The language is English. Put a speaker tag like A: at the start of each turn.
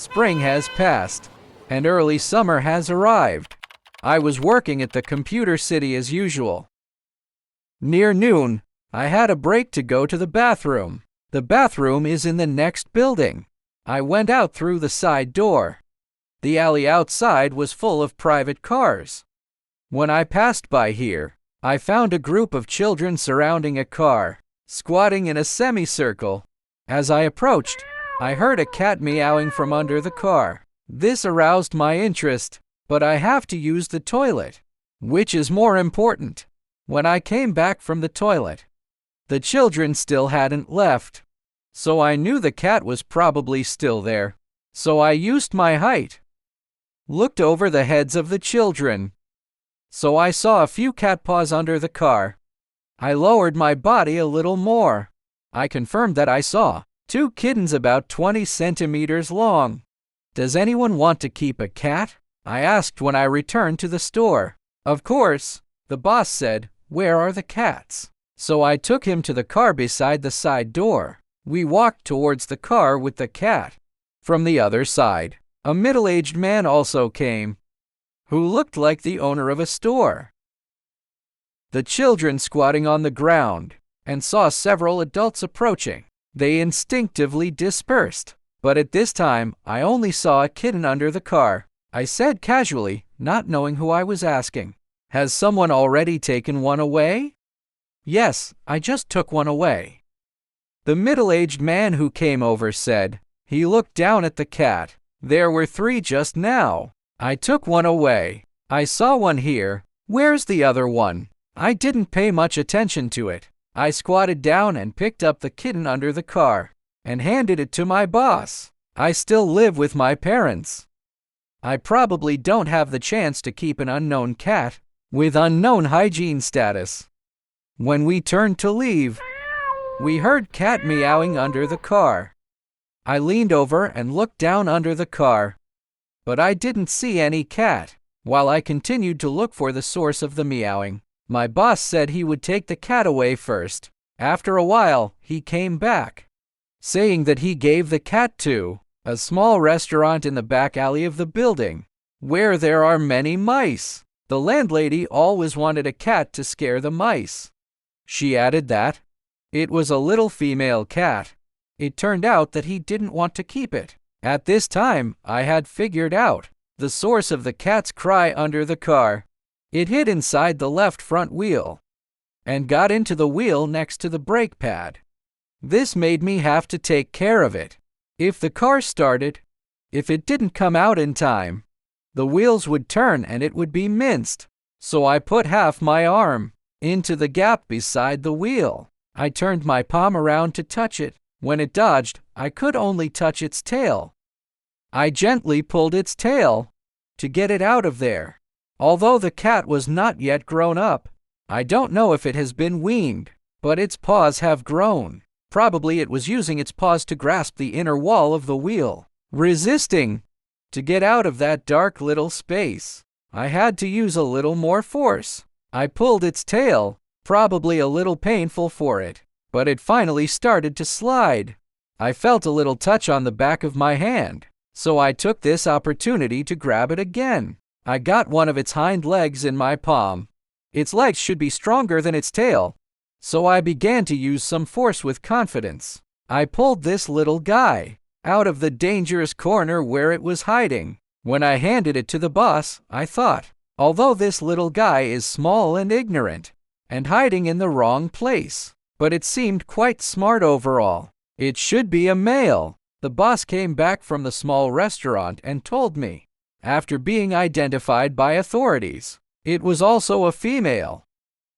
A: Spring has passed, and early summer has arrived. I was working at the computer city as usual. Near noon, I had a break to go to the bathroom. The bathroom is in the next building. I went out through the side door. The alley outside was full of private cars. When I passed by here, I found a group of children surrounding a car, squatting in a semicircle. As I approached, I heard a cat meowing from under the car. This aroused my interest, but I have to use the toilet. Which is more important? When I came back from the toilet, the children still hadn't left. So I knew the cat was probably still there. So I used my height, looked over the heads of the children. So I saw a few cat paws under the car. I lowered my body a little more. I confirmed that I saw 2 kittens about 20 centimeters long. Does anyone want to keep a cat? I asked when I returned to the store. Of course, the boss said, "Where are the cats?" So I took him to the car beside the side door. We walked towards the car with the cat. From the other side, a middle-aged man also came, who looked like the owner of a store. The children squatting on the ground and saw several adults approaching. They instinctively dispersed. But at this time, I only saw a kitten under the car. I said casually, not knowing who I was asking, "Has someone already taken one away?" "Yes, I just took one away." The middle-aged man who came over said. He looked down at the cat. "There were 3 just now. I took one away. I saw one here. Where's the other one?" I didn't pay much attention to it. I squatted down and picked up the kitten under the car and handed it to my boss. I still live with my parents. I probably don't have the chance to keep an unknown cat with unknown hygiene status. When we turned to leave, we heard cat meowing under the car. I leaned over and looked down under the car, but I didn't see any cat. While I continued to look for the source of the meowing, my boss said he would take the cat away first. After a while, he came back, saying that he gave the cat to a small restaurant in the back alley of the building, where there are many mice. The landlady always wanted a cat to scare the mice. She added that it was a little female cat. It turned out that he didn't want to keep it. At this time, I had figured out the source of the cat's cry under the car. It hid inside the left front wheel and got into the wheel next to the brake pad. This made me have to take care of it. If the car started, if it didn't come out in time, the wheels would turn and it would be minced. So I put half my arm into the gap beside the wheel. I turned my palm around to touch it. When it dodged, I could only touch its tail. I gently pulled its tail to get it out of there. Although the cat was not yet grown up, I don't know if it has been weaned, but its paws have grown. Probably it was using its paws to grasp the inner wall of the wheel, resisting to get out of that dark little space. I had to use a little more force. I pulled its tail, probably a little painful for it, but it finally started to slide. I felt a little touch on the back of my hand, so I took this opportunity to grab it again. I got one of its hind legs in my palm. Its legs should be stronger than its tail, so I began to use some force with confidence. I pulled this little guy out of the dangerous corner where it was hiding. When I handed it to the boss, I thought, although this little guy is small and ignorant and hiding in the wrong place, but it seemed quite smart overall. It should be a male. The boss came back from the small restaurant and told me, after being identified by authorities, it was also a female.